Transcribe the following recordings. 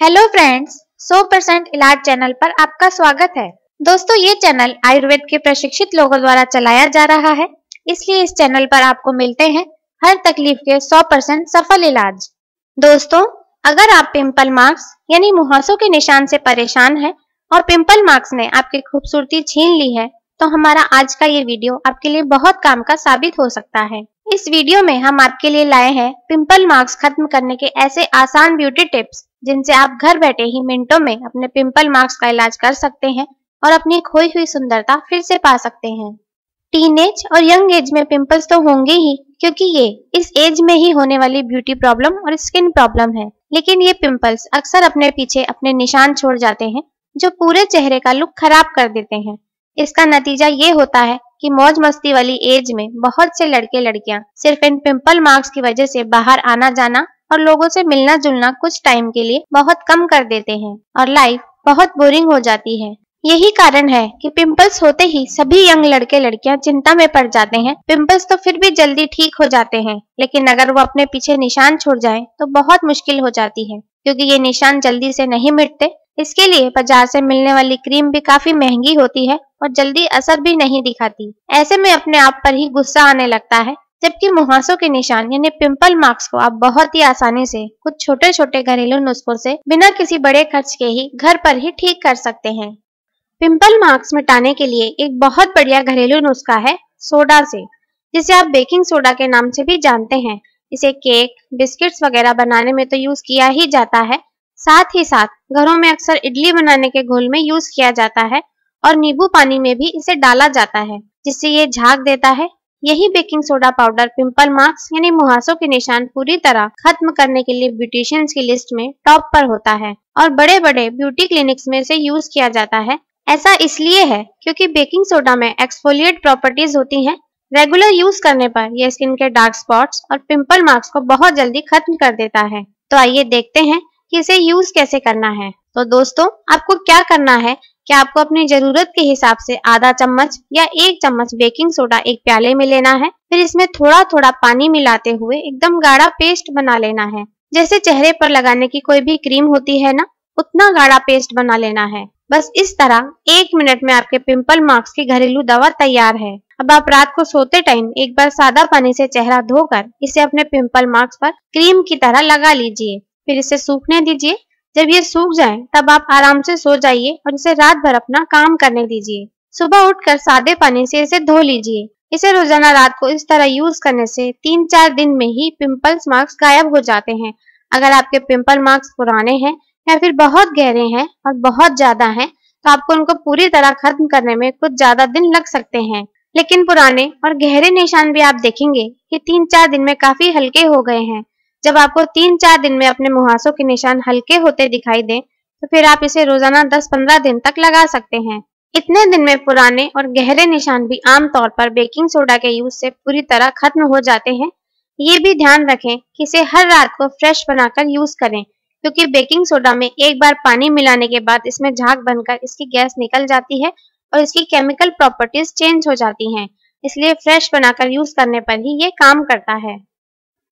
Hello friends, 100% इलाज channel पर आपका स्वागत है। दोस्तों, ये चैनल आयुर्वेद के प्रशिक्षित लोगों द्वारा चलाया जा रहा है, इसलिए इस चैनल पर आपको मिलते हैं हर तकलीफ के 100% सफल इलाज। दोस्तों, अगर आप पिंपल मार्क्स यानी मुहासों के निशान से परेशान हैं और पिंपल मार्क्स ने आपकी खूबसूरती छीन ली है, तो हमारा आज का ये वीडियो आपके लिए बहुत काम का साबित हो सकता है। इस वीडियो में हम आपके लिए लाए हैं पिंपल मार्क्स खत्म करने के ऐसे आसान ब्यूटी टिप्स, जिनसे आप घर बैठे ही मिनटों में अपने पिंपल मार्क्स का इलाज कर सकते हैं और अपनी खोई हुई सुंदरता फिर से पा सकते हैं। टीनेज और यंग एज में पिंपल्स तो होंगे ही, क्योंकि ये इस एज में ही होने वाली ब्यूटी प्रॉब्लम और स्किन प्रॉब्लम है। लेकिन ये पिंपल्स अक्सर अपने पीछे अपने निशान छोड़ जाते हैं, जो पूरे चेहरे का लुक खराब कर देते हैं। इसका नतीजा ये होता है कि मौज मस्ती वाली एज में बहुत से लड़के लड़कियां सिर्फ इन पिंपल मार्क्स की वजह से बाहर आना जाना और लोगों से मिलना जुलना कुछ टाइम के लिए बहुत कम कर देते हैं और लाइफ बहुत बोरिंग हो जाती है। यही कारण है कि पिंपल्स होते ही सभी यंग लड़के लड़कियां चिंता में पड़ जाते हैं। पिंपल्स तो फिर भी जल्दी ठीक हो जाते हैं, लेकिन अगर वो अपने पीछे निशान छोड़ जाएं तो बहुत मुश्किल हो जाती है, क्योंकि ये निशान जल्दी से नहीं मिटते। इसके लिए बाजार से मिलने वाली क्रीम भी काफी महंगी होती है और जल्दी असर भी नहीं दिखाती। ऐसे में अपने आप पर ही गुस्सा आने लगता है, जबकि मुहासों के निशान यानी पिंपल मार्क्स को आप बहुत ही आसानी से कुछ छोटे छोटे घरेलू नुस्खों से बिना किसी बड़े खर्च के ही घर पर ही ठीक कर सकते हैं। पिंपल मार्क्स मिटाने के लिए एक बहुत बढ़िया घरेलू नुस्खा है सोडा से, जिसे आप बेकिंग सोडा के नाम से भी जानते हैं। इसे केक, बिस्किट्स वगैरह बनाने में तो यूज किया ही जाता है, साथ ही साथ घरों में अक्सर इडली बनाने के घोल में यूज किया जाता है और नींबू पानी में भी इसे डाला जाता है, जिससे ये झाग देता है। यही baking soda powder pimple marks यानी मुहासों के निशान पूरी तरह खत्म करने के लिए ब्यूटिशियंस की लिस्ट में टॉप पर होता है और बड़े बड़े ब्यूटी क्लिनिक्स में इसे यूज किया जाता है। ऐसा इसलिए है क्योंकि बेकिंग सोडा में एक्सफोलिएट प्रॉपर्टीज होती हैं। रेगुलर यूज करने पर यह स्किन के डार्क स्पॉट्स और पिंपल मार्क्स को बहुत जल्दी खत्म कर देता है। तो आइए देखते हैं कि इसे यूज कैसे करना है। तो दोस्तों, आपको क्या करना है कि आपको अपनी जरूरत के हिसाब से आधा चम्मच या 1 चम्मच बेकिंग सोडा एक प्याले में लेना है। फिर इसमें थोड़ा थोड़ा पानी मिलाते हुए एकदम गाढ़ा पेस्ट बना लेना है। जैसे चेहरे पर लगाने की कोई भी क्रीम होती है ना, उतना गाढ़ा पेस्ट बना लेना है। बस इस तरह 1 मिनट में आपके पिंपल मार्क्स की घरेलू दवा तैयार है। अब आप रात को सोते टाइम एक बार सादा पानी से चेहरा धोकर इसे अपने पिंपल मार्क्स पर क्रीम की तरह लगा लीजिए। फिर इसे सूखने दीजिए। जब ये सूख जाए तब आप आराम से सो जाइए और इसे रात भर अपना काम करने दीजिए। सुबह उठकर सादे पानी से इसे धो लीजिए। इसे रोजाना रात को इस तरह यूज करने से 3-4 दिन में ही पिंपल्स मार्क्स गायब हो जाते हैं। अगर आपके पिंपल मार्क्स पुराने हैं या फिर बहुत गहरे हैं और बहुत ज्यादा हैं, तो आपको उनको पूरी तरह खत्म करने में कुछ ज्यादा दिन लग सकते हैं। लेकिन पुराने और गहरे निशान भी आप देखेंगे कि 3-4 दिन में काफी हल्के हो गए हैं। जब आपको 3-4 दिन में अपने मुहासों के निशान हल्के होते दिखाई दें, तो फिर आप इसे रोजाना 10-15 दिन तक लगा सकते हैं। इतने दिन में पुराने और गहरे निशान भी आमतौर पर बेकिंग सोडा के यूज से पूरी तरह खत्म हो जाते हैं। ये भी ध्यान रखें कि इसे हर रात को फ्रेश बनाकर यूज करें, क्योंकि बेकिंग सोडा में एक बार पानी मिलाने के बाद इसमें झाग बनकर इसकी गैस निकल जाती है और इसकी केमिकल प्रॉपर्टीज चेंज हो जाती हैं। इसलिए फ्रेश बनाकर यूज करने पर ही ये काम करता है।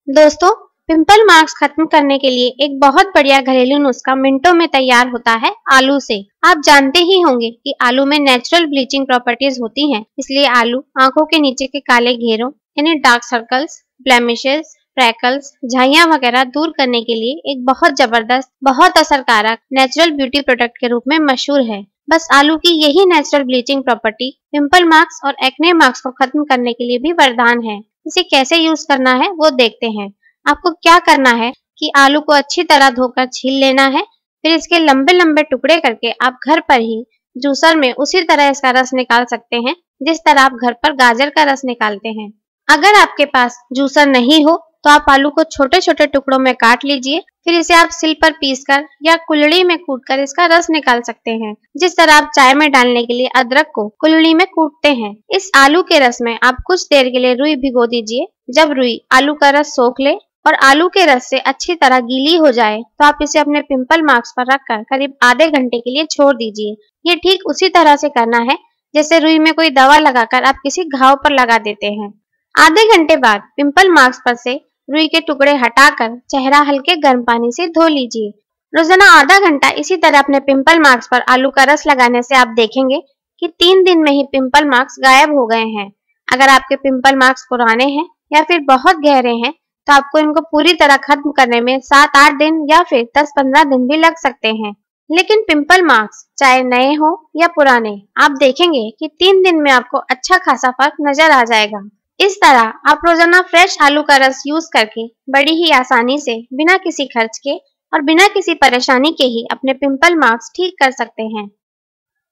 दोस्तों, पिंपल मार्क्स खत्म करने के लिए एक बहुत बढ़िया घरेलू नुस्खा मिनटों में तैयार होता है आलू से। आप जानते ही होंगे कि आलू में नेचुरल ब्लीचिंग प्रॉपर्टीज होती हैं, इसलिए आलू आंखों के नीचे के काले घेरों यानी डार्क सर्कल्स, ब्लेमिशेस, फ्रैकल्स, झाइयां वगैरह दूर करने के लिए एक बहुत जबरदस्त, बहुत असरकारक नेचुरल ब्यूटी प्रोडक्ट के रूप में मशहूर है। बस आलू की यही natural bleaching property pimple marks और एक्ने मार्क्स को खत्म करने के लिए भी वरदान है। इसे कैसे यूज करना है वो देखते हैं। आपको क्या करना है कि आलू को अच्छी तरह धोकर छील लेना है। फिर इसके लंबे लंबे टुकड़े करके आप घर पर ही जूसर में उसी तरह इसका रस निकाल सकते हैं, जिस तरह आप घर पर गाजर का रस निकालते हैं। अगर आपके पास जूसर नहीं हो तो आप आलू को छोटे छोटे टुकड़ों में काट लीजिए। फिर इसे आप सिल पर पीसकर या कुल्हड़ी में कूटकर इसका रस निकाल सकते हैं, जिस तरह आप चाय में डालने के लिए अदरक को कुल्हड़ी में कूटते हैं। इस आलू के रस में आप कुछ देर के लिए रुई भिगो दीजिए। जब रुई आलू का रस सोख ले और आलू के रस से अच्छी तरह गीली हो जाए, तो आप इसे अपने पिंपल मार्क्स पर रखकर करीब आधे घंटे के लिए छोड़ दीजिए। ये ठीक उसी तरह से करना है जैसे रुई में कोई दवा लगाकर आप किसी घाव पर लगा देते हैं। आधे घंटे बाद पिंपल मार्क्स पर से रुई के टुकड़े हटाकर चेहरा हल्के गर्म पानी से धो लीजिए। रोजाना आधा घंटा इसी तरह अपने पिंपल मार्क्स पर आलू का रस लगाने से आप देखेंगे कि 3 दिन में ही पिंपल मार्क्स गायब हो गए हैं। अगर आपके पिंपल मार्क्स पुराने हैं या फिर बहुत गहरे हैं तो आपको इनको पूरी तरह खत्म करने में 7-8 दिन या फिर 10-15 दिन भी लग सकते हैं। लेकिन पिंपल मार्क्स चाहे नए हो या पुराने, आप देखेंगे कि 3 दिन में आपको अच्छा खासा फर्क नजर आ जाएगा। इस तरह आप रोजाना फ्रेश आलू का रस यूज करके बड़ी ही आसानी से बिना किसी खर्च के और बिना किसी परेशानी के ही अपने पिंपल मार्क्स ठीक कर सकते हैं।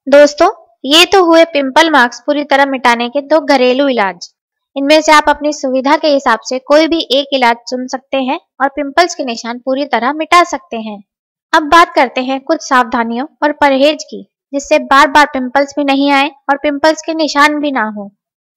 दोस्तों, ये तो हुए पिंपल मार्क्स पूरी तरह मिटाने के 2 घरेलू इलाज। इनमें से आप अपनी सुविधा के हिसाब से कोई भी एक इलाज चुन सकते हैं और पिंपल्स के निशान पूरी तरह मिटा सकते हैं। अब बात करते हैं कुछ सावधानियों और परहेज की, जिससे बार बार पिंपल्स भी नहीं आए और पिंपल्स के निशान भी ना हो,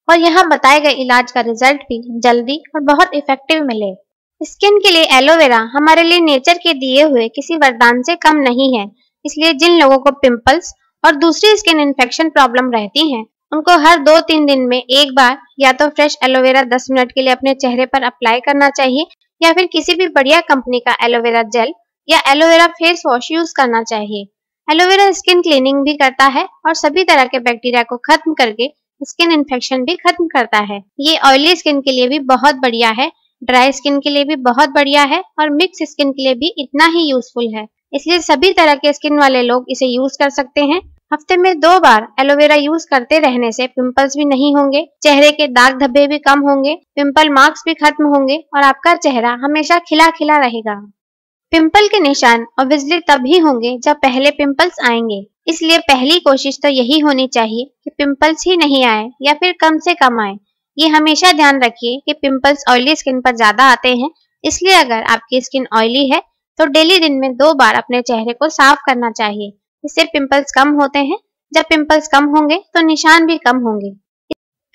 और यहाँ बताए गए इलाज का रिजल्ट भी जल्दी और बहुत इफेक्टिव मिले। स्किन के लिए एलोवेरा हमारे लिए नेचर के दिए हुए किसी वरदान से कम नहीं है, इसलिए जिन लोगों को पिंपल्स और दूसरी स्किन इन्फेक्शन प्रॉब्लम रहती है, उनको हर 2-3 दिन में एक बार या तो फ्रेश एलोवेरा 10 मिनट के लिए अपने चेहरे पर अप्लाई करना चाहिए या फिर किसी भी बढ़िया कंपनी का एलोवेरा जेल या एलोवेरा फेस वॉश यूज करना चाहिए। एलोवेरा स्किन क्लीनिंग भी करता है और सभी तरह के बैक्टीरिया को खत्म करके स्किन इन्फेक्शन भी खत्म करता है। ये ऑयली स्किन के लिए भी बहुत बढ़िया है, ड्राई स्किन के लिए भी बहुत बढ़िया है और मिक्स स्किन के लिए भी इतना ही यूजफुल है, इसलिए सभी तरह के स्किन वाले लोग इसे यूज कर सकते हैं। हफ्ते में 2 बार एलोवेरा यूज करते रहने से पिंपल्स भी नहीं होंगे, चेहरे के दाग धब्बे भी कम होंगे, पिंपल मार्क्स भी खत्म होंगे और आपका चेहरा हमेशा खिला खिला रहेगा। पिंपल के निशान ऑब्वियसली तभी होंगे जब पहले पिंपल्स आएंगे, इसलिए पहली कोशिश तो यही होनी चाहिए कि पिंपल्स ही नहीं आए या फिर कम से कम आए। ये हमेशा ध्यान रखिए कि पिंपल्स ऑयली स्किन पर ज्यादा आते हैं, इसलिए अगर आपकी स्किन ऑयली है तो डेली दिन में 2 बार अपने चेहरे को साफ करना चाहिए। इससे पिंपल्स कम होते हैं। जब पिंपल्स कम होंगे तो निशान भी कम होंगे।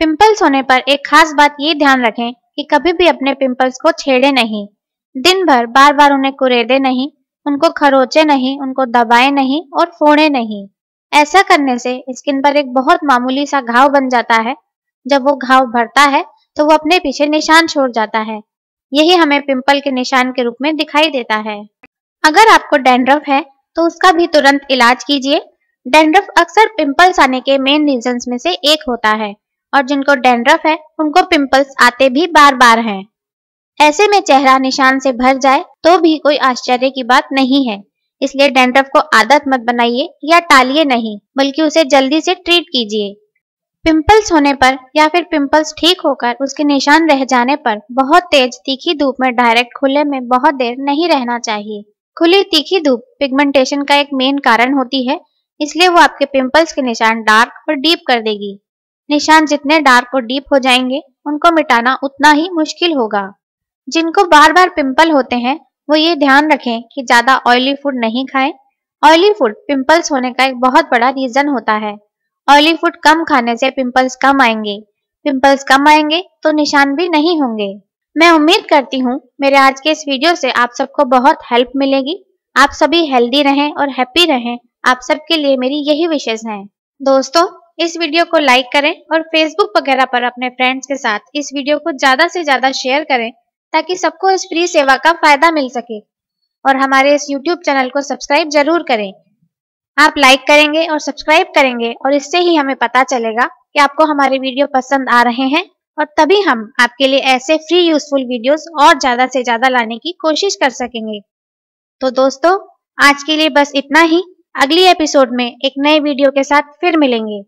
पिंपल्स होने पर एक खास बात ये ध्यान रखें कि कभी भी अपने पिंपल्स को छेड़े नहीं। दिन भर बार बार उन्हें कुरेदे नहीं, उनको खरोचे नहीं, उनको दबाए नहीं और फोड़े नहीं। ऐसा करने से स्किन पर एक बहुत मामूली सा घाव बन जाता है। जब वो घाव भरता है तो वो अपने पीछे निशान छोड़ जाता है। यही हमें पिंपल के निशान के रूप में दिखाई देता है। अगर आपको डैंड्रफ है तो उसका भी तुरंत इलाज कीजिए। डैंड्रफ अक्सर पिंपल्स आने के मेन रीजंस में से एक होता है और जिनको डैंड्रफ है उनको पिंपल्स आते भी बार बार हैं। ऐसे में चेहरा निशान से भर जाए तो भी कोई आश्चर्य की बात नहीं है, इसलिए डैंड्रफ को आदत मत बनाइए या टालिए नहीं, बल्कि उसे जल्दी से ट्रीट कीजिए। पिंपल्स होने पर या फिर पिंपल्स ठीक होकर उसके निशान रह जाने पर बहुत तेज तीखी धूप में डायरेक्ट खुले में बहुत देर नहीं रहना चाहिए। खुली तीखी धूप पिगमेंटेशन का एक मेन कारण होती है, इसलिए वो आपके पिंपल्स के निशान डार्क और डीप कर देगी। निशान जितने डार्क और डीप हो जाएंगे उनको मिटाना उतना ही मुश्किल होगा। जिनको बार बार पिंपल होते हैं वो ये ध्यान रखें कि ज्यादा ऑयली फूड नहीं खाएं। ऑयली फूड पिंपल्स होने का एक बहुत बड़ा रीजन होता है। ऑयली फूड कम खाने से पिंपल्स कम आएंगे, पिंपल्स कम आएंगे तो निशान भी नहीं होंगे। मैं उम्मीद करती हूँ मेरे आज के इस वीडियो से आप सबको बहुत हेल्प मिलेगी। आप सभी हेल्दी रहें और हैप्पी रहें, आप सबके लिए मेरी यही विशेष है। दोस्तों, इस वीडियो को लाइक करें और फेसबुक वगैरह पर अपने फ्रेंड्स के साथ इस वीडियो को ज्यादा से ज्यादा शेयर करें ताकि सबको इस फ्री सेवा का फायदा मिल सके। और हमारे इस YouTube चैनल को सब्सक्राइब जरूर करें। आप लाइक करेंगे और सब्सक्राइब करेंगे और इससे ही हमें पता चलेगा कि आपको हमारे वीडियो पसंद आ रहे हैं, और तभी हम आपके लिए ऐसे फ्री यूजफुल वीडियोस और ज्यादा से ज्यादा लाने की कोशिश कर सकेंगे। तो दोस्तों, आज के लिए बस इतना ही। अगली एपिसोड में एक नए वीडियो के साथ फिर मिलेंगे।